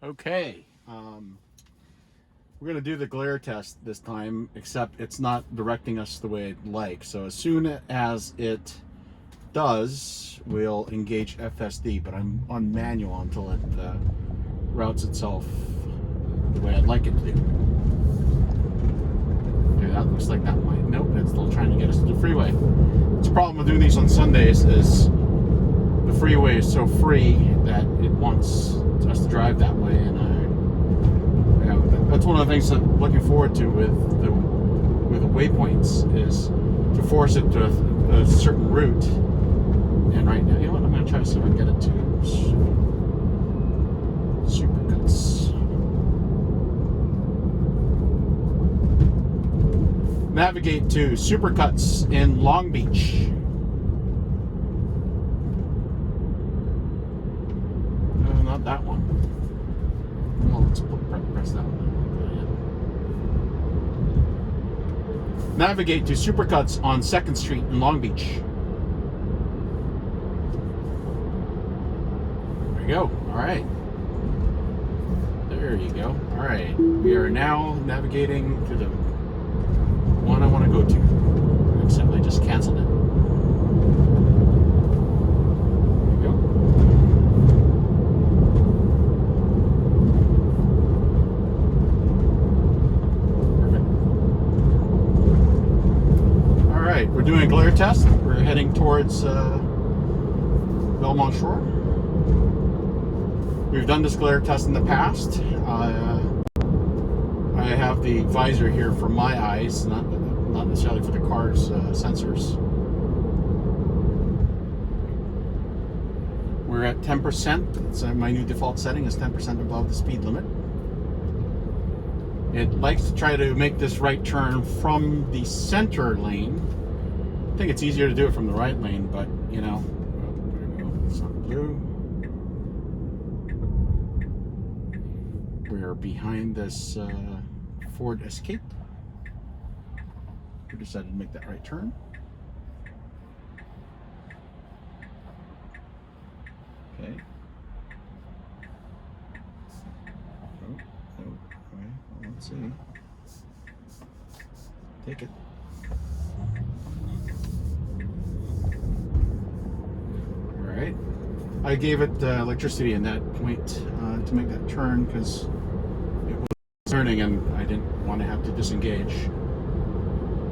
Okay, we're going to do the glare test this time, except it's not directing us the way I'd like. So as soon as it does, we'll engage FSD, but I'm on manual until it routes itself the way I'd like it to do. Okay, that looks like that might. Nope, it's still trying to get us to the freeway. The problem with doing these on Sundays is the freeway is so free that it wants us to drive that way, and that's one of the things that I'm looking forward to with the waypoints is to force it to a certain route. And right now, you know what? I'm going to try to see if I can get it to Supercuts. Navigate to Supercuts in Long Beach. Not that one. Well, let's press that one. Navigate to Supercuts on 2nd Street in Long Beach. There you go. All right. There you go. All right. We are now navigating to the one I want to go to. I've simply just canceled it. We're doing a glare test. We're heading towards Belmont Shore. We've done this glare test in the past. I have the visor here for my eyes, not necessarily for the car's sensors. We're at 10%. It's, my new default setting is 10% above the speed limit. It likes to try to make this right turn from the center lane. I think it's easier to do it from the right lane, but you know, there we go. It's on blue. We're behind this Ford Escape. We decided to make that right turn. Okay. Oh, okay. Well, let's see. Take it. Right. I gave it electricity in that point to make that turn because it was turning and I didn't want to have to disengage.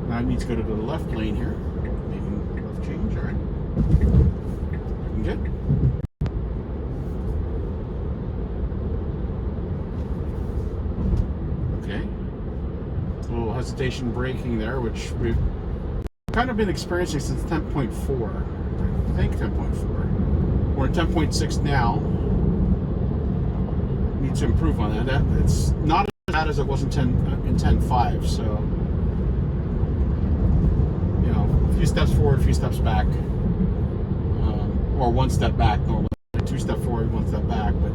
Now it needs to go to the left lane here. Making left change. All right. Looking good. Okay. A little hesitation braking there, which we've kind of been experiencing since 10.4. I think 10.4. We're at 10.6 now. Need to improve on that. It's not as bad as it was in 10.5. So, you know, a few steps forward, a few steps back, or one step back. Normally, 2 steps forward, 1 step back. But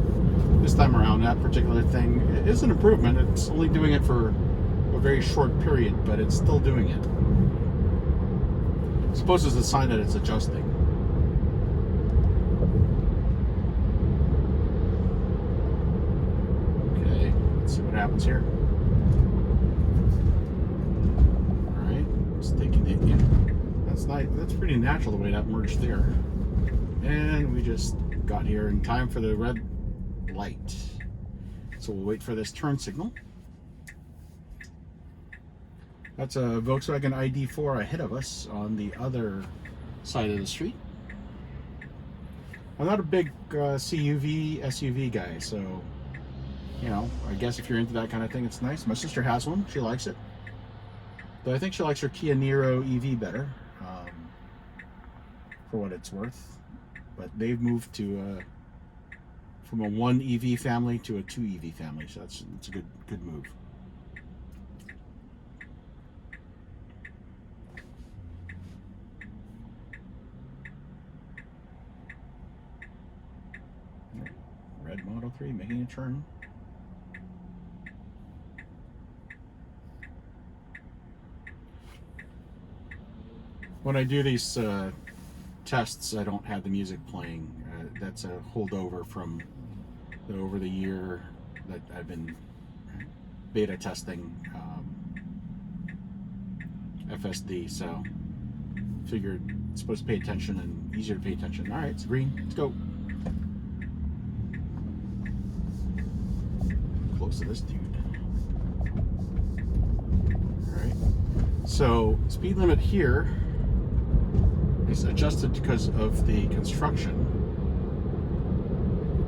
this time around, that particular thing is an improvement. It's only doing it for a very short period, but it's still doing it. I suppose it's a sign that it's adjusting. See what happens here. All right, it's taking it in. That's nice. That's pretty natural the way that merged there. And we just got here in time for the red light. So we'll wait for this turn signal. That's a Volkswagen ID4 ahead of us on the other side of the street. I'm not a big CUV, SUV guy, so you know, I guess if you're into that kind of thing, it's nice. My sister has one. She likes it. But I think she likes her Kia Niro EV better, for what it's worth. But they've moved to from a 1 EV family to a 2 EV family, so it's a good move. Red Model 3 making a turn. When I do these tests, I don't have the music playing. That's a holdover from the over-the-year that I've been beta testing FSD, so figured it's supposed to pay attention and easier to pay attention. All right, it's green. Let's go. Close to this dude. All right. So speed limit here is adjusted because of the construction.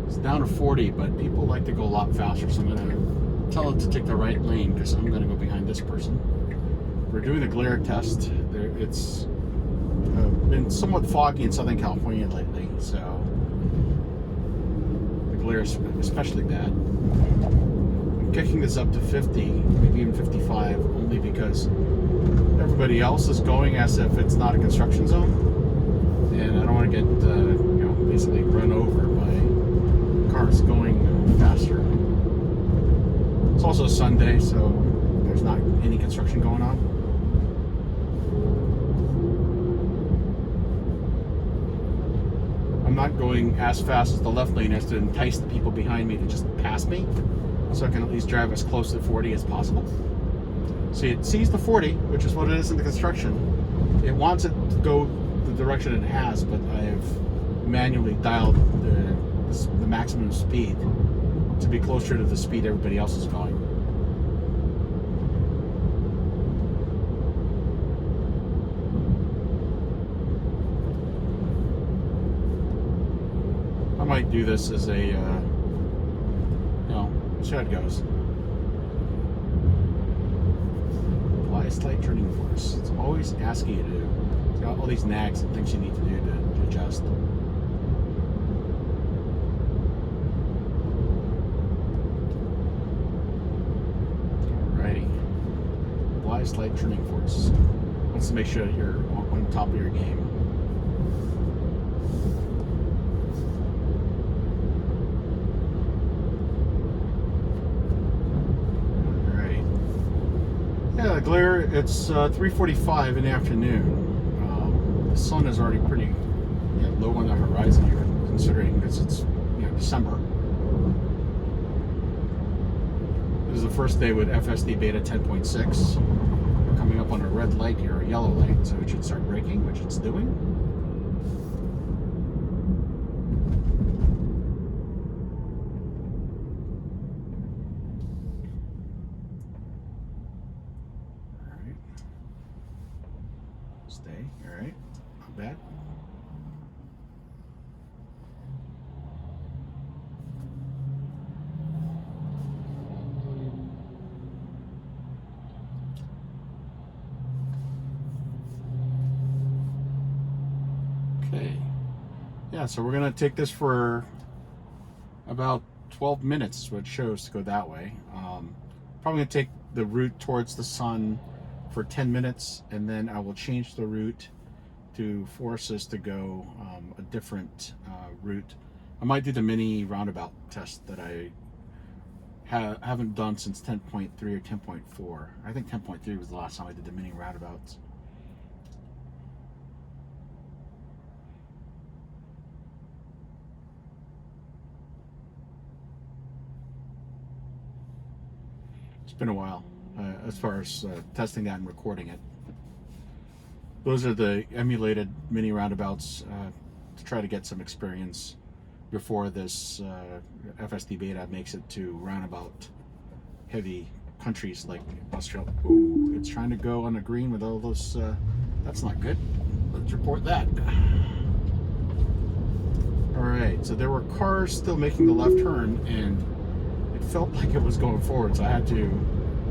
It's down to 40, but people like to go a lot faster, so I'm going to tell it to take the right lane because I'm going to go behind this person. We're doing the glare test. It's been somewhat foggy in Southern California lately, so the glare is especially bad. I'm kicking this up to 50, maybe even 55, only because everybody else is going as if it's not a construction zone, and I don't want to get basically run over by cars going faster. It's also Sunday, so there's not any construction going on. I'm not going as fast as the left lane as to entice the people behind me to just pass me, so I can at least drive as close to 40 as possible. See, it sees the 40, which is what it is in the construction. It wants it to go the direction it has, but I've manually dialed the maximum speed to be closer to the speed everybody else is going. I might do this as a, see how it goes. Apply a slight turning force. It's always asking you to do. It's got all these nags and things you need to do to adjust. Alrighty. Apply a slight turning force. Wants to make sure that you're on top of your game. Yeah, the glare, it's 3:45 in the afternoon. The sun is already pretty low on the horizon here, considering it's December. This is the first day with FSD Beta 10.6. We're coming up on a red light here, a yellow light, so it should start braking, which it's doing. Stay, all right, not bad. Okay, yeah, so we're gonna take this for about 12 minutes, is what it shows to go that way. Probably gonna take the route towards the sun for 10 minutes, and then I will change the route to force us to go a different route. I might do the mini roundabout test that I haven't done since 10.3 or 10.4. I think 10.3 was the last time I did the mini roundabouts. It's been a while. As far as testing that and recording it. Those are the emulated mini roundabouts to try to get some experience before this FSD Beta makes it to roundabout heavy countries like Australia. Ooh, it's trying to go on the green with all those, that's not good. Let's report that. Alright, so there were cars still making the left turn, and it felt like it was going forward, so I had to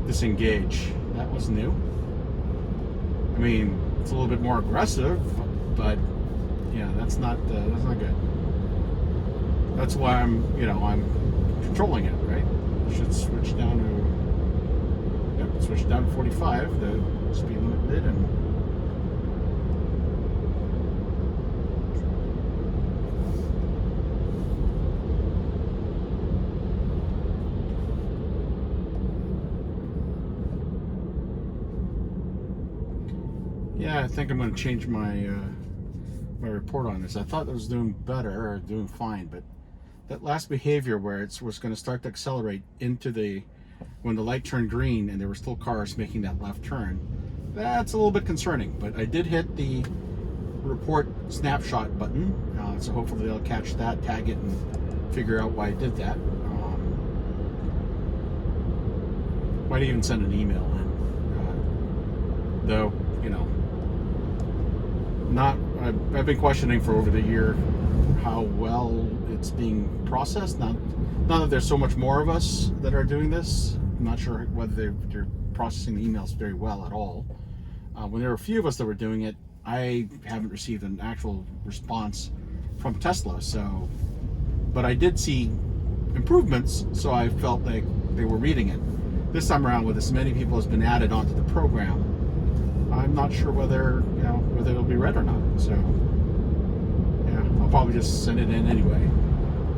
disengage. That was new. I mean, it's a little bit more aggressive, but yeah, that's not good. That's why I'm controlling it, right? Should switch down to switch down to 45, the speed limit did, and yeah, I think I'm going to change my my report on this. I thought it was doing better or doing fine, but that last behavior where it was going to start to accelerate into when the light turned green and there were still cars making that left turn, that's a little bit concerning. But I did hit the report snapshot button, so hopefully they'll catch that, tag it, and figure out why I did that. Might even send an email in, though, you know, I've been questioning for over the year how well it's being processed. Now that there's so much more of us that are doing this, I'm not sure whether they're processing the emails very well at all. When there were a few of us that were doing it, I haven't received an actual response from Tesla. So, but I did see improvements, so I felt like they were reading it. This time around, with as many people as been added onto the program, I'm not sure whether it'll be read or not. So, yeah, I'll probably just send it in anyway,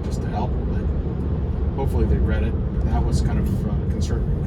just to help. But hopefully they read it. That was kind of concerning.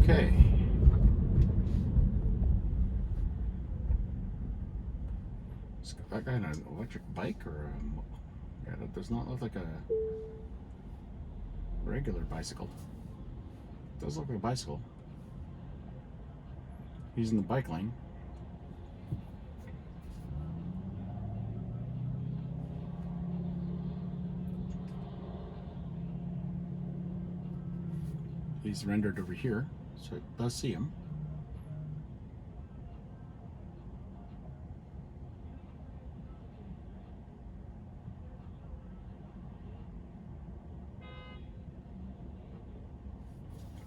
Okay. Is that guy on an electric bike or yeah, that does not look like a regular bicycle. It does look like a bicycle. He's in the bike lane. He's rendered over here, so it does see him.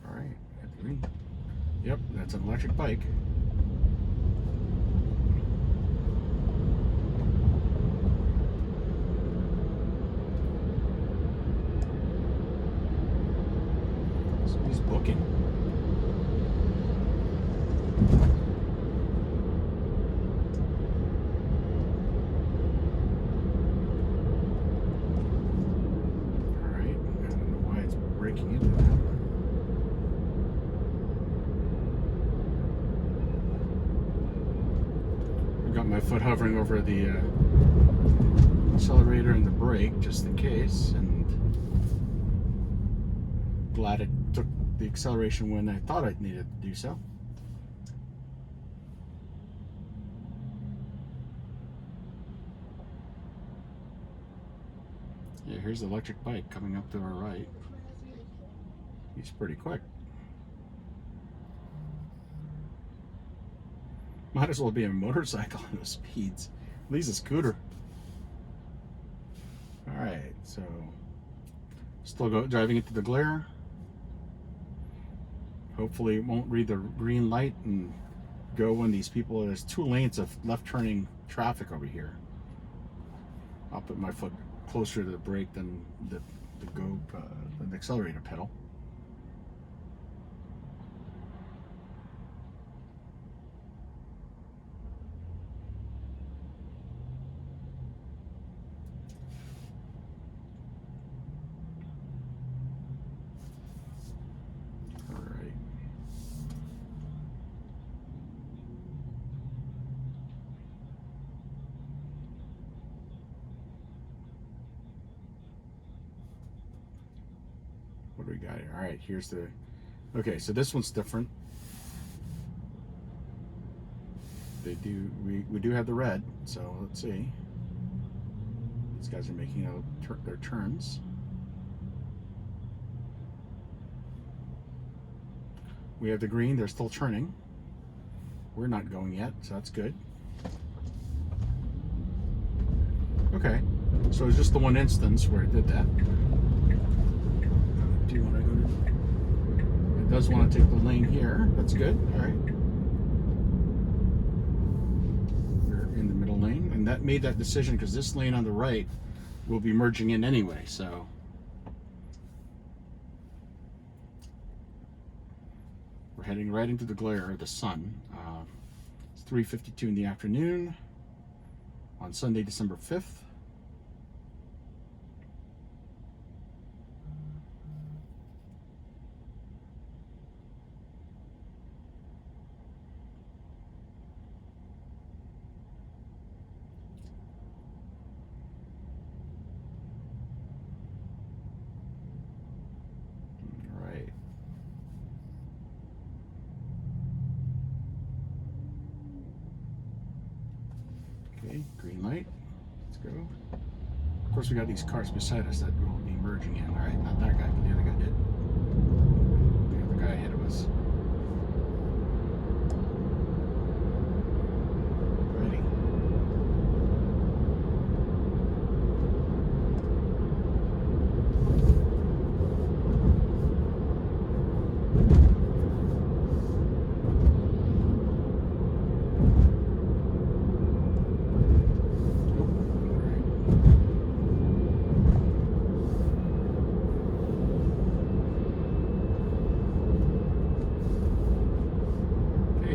All right, yep, that's an electric bike. So he's booking. My foot hovering over the accelerator and the brake just in case, and glad it took the acceleration when I thought I needed to do so. Yeah, here's the electric bike coming up to our right. He's pretty quick. Might as well be a motorcycle in the speeds. At least a scooter. Alright, so still driving into the glare. Hopefully it won't read the green light and go when these people, there's 2 lanes of left turning traffic over here. I'll put my foot closer to the brake than the accelerator pedal. What do we got here? All right, here's the, okay, so this one's different. We do have the red, so let's see. These guys are making out their turns. We have the green, they're still turning. We're not going yet, so that's good. Okay, so it's just the one instance where it did that. Do you want to go to? It does want to take the lane here. That's good. All right. We're in the middle lane, and that made that decision because this lane on the right will be merging in anyway. So heading right into the glare of the sun. It's 3:52 in the afternoon on Sunday, December 5th. Okay, green light. Let's go. Of course, we got these cars beside us that will be merging in. All right, not that guy, but the other guy did. The other guy ahead of us. Ready.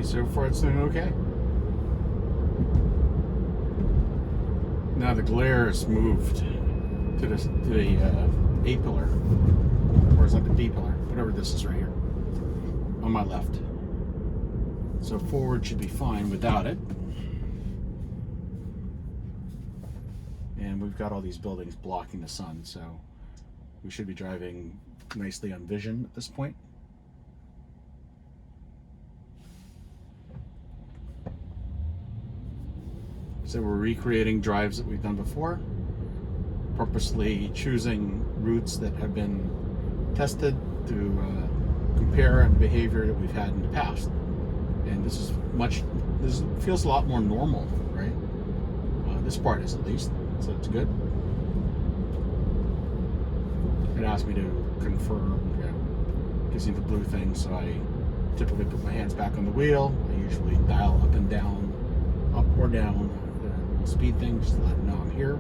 So far it's doing okay. Now the glare is moved to the A pillar, or is that the D pillar? Whatever this is right here on my left. So forward should be fine without it. And we've got all these buildings blocking the sun, so we should be driving nicely on vision at this point. So we're recreating drives that we've done before, purposely choosing routes that have been tested to compare and behavior that we've had in the past. And this feels a lot more normal, right? This part is, at least, so it's good. It asked me to confirm, gives me the blue thing, so I typically put my hands back on the wheel. I usually dial up and down, up or down, speed thing, just to let them know I'm here.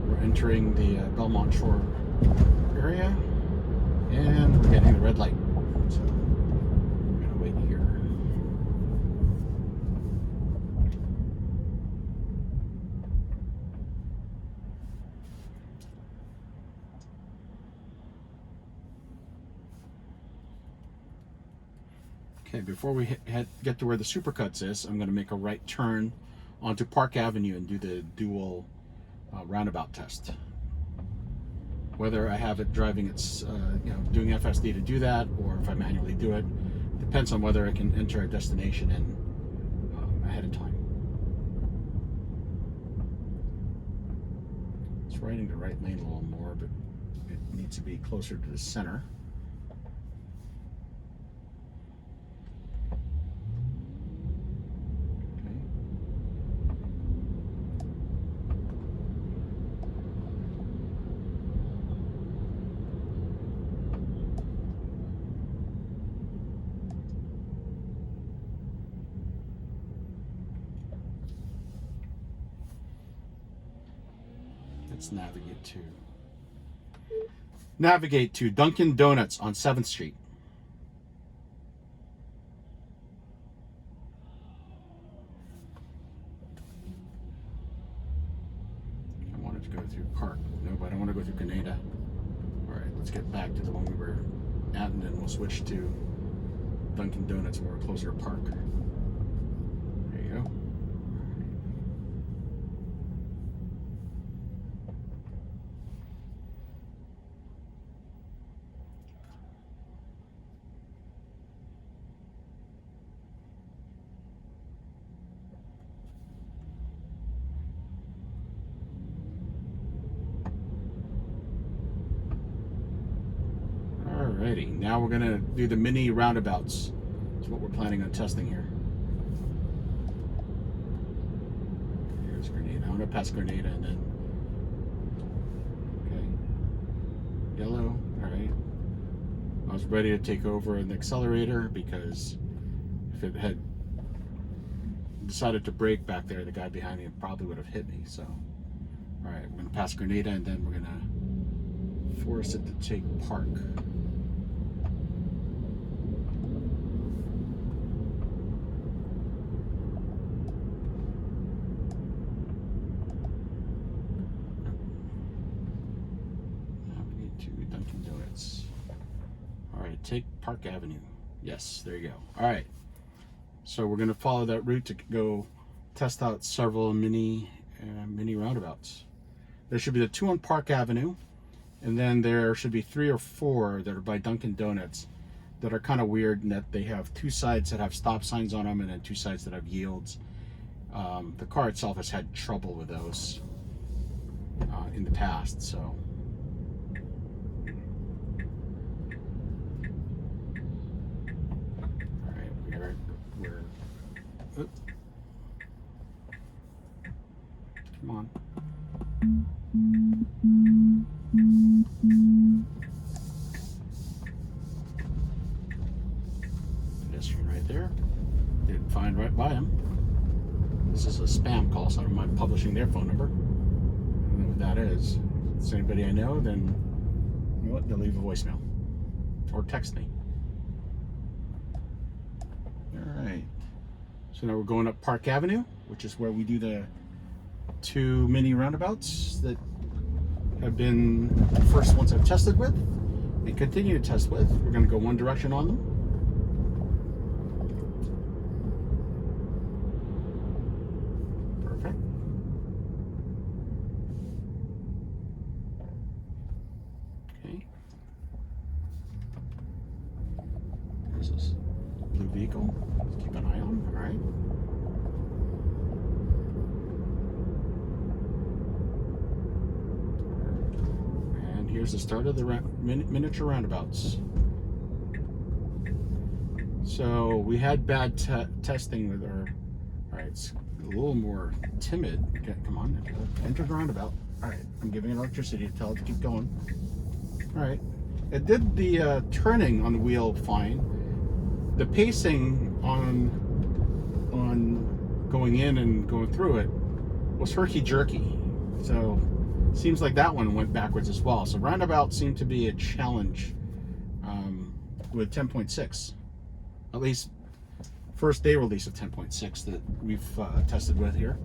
We're entering the Belmont Shore area, and we're getting the red light. So we're gonna wait here. Okay, before we get to where the Supercuts is, I'm going to make a right turn onto Park Avenue and do the dual roundabout test. Whether I have it driving its, doing FSD to do that, or if I manually do it, depends on whether I can enter a destination in ahead of time. It's riding the right lane a little more, but it needs to be closer to the center. Let's navigate to Dunkin' Donuts on 7th Street. I wanted to go through Park. No, but I don't want to go through Grenada. All right, let's get back to the one we were at, and then we'll switch to Dunkin' Donuts when we're closer to Park. There you go. Alrighty, now we're going to do the mini roundabouts. That's what we're planning on testing here. Here's Grenada. I'm going to pass Grenada and then... Okay. Yellow. Alright. I was ready to take over an accelerator because if it had decided to brake back there, the guy behind me probably would have hit me. So, alright, we're going to pass Grenada and then we're going to force it to take Park. Donuts. All right, take Park Avenue. Yes, there you go. All right, so we're going to follow that route to go test out several mini roundabouts. There should be the 2 on Park Avenue, and then there should be 3 or 4 that are by Dunkin' Donuts that are kind of weird in that they have 2 sides that have stop signs on them and then 2 sides that have yields. The car itself has had trouble with those in the past, so. All right, we're oops. Come on. Pedestrian right there. Didn't find right by him. This is a spam call, so I don't mind publishing their phone number. I don't know what that is. If it's anybody I know, then you know what? They'll leave a voicemail or text me. All right. So now we're going up Park Avenue, which is where we do the 2 mini roundabouts that have been the first ones I've tested with and continue to test with. We're going to go one direction on them. Perfect. Okay. There's this blue vehicle. Let's keep an eye on. All right. Here's the start of the miniature roundabouts. So we had bad testing with our. All right, it's a little more timid. Okay, come on, enter the roundabout. All right, I'm giving it electricity to tell it to keep going. All right, it did the turning on the wheel fine. The pacing on going in and going through it was herky-jerky. So. Seems like that one went backwards as well. So roundabout seemed to be a challenge with 10.6. At least first day release of 10.6 that we've tested with here.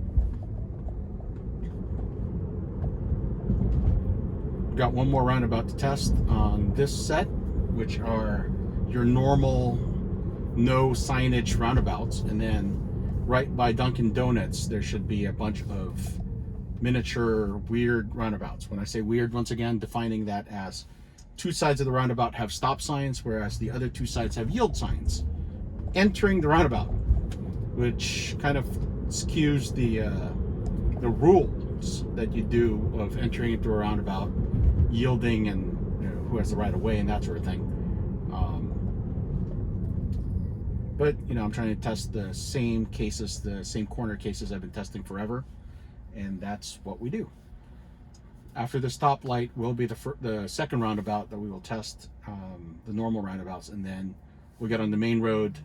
We've got one more roundabout to test on this set, which are your normal no signage roundabouts. And then right by Dunkin' Donuts, there should be a bunch of miniature weird roundabouts. When I say weird, once again, defining that as 2 sides of the roundabout have stop signs, whereas the other 2 sides have yield signs entering the roundabout, which kind of skews the rules that you do of entering into a roundabout, yielding, and who has the right of way and that sort of thing. But I'm trying to test the same cases, the same corner cases I've been testing forever. And that's what we do. After the stoplight will be the second roundabout that we will test, the normal roundabouts, and then we'll get on the main road,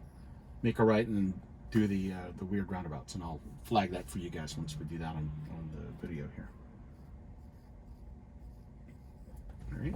make a right, and do the weird roundabouts. And I'll flag that for you guys once we do that on the video here. All right.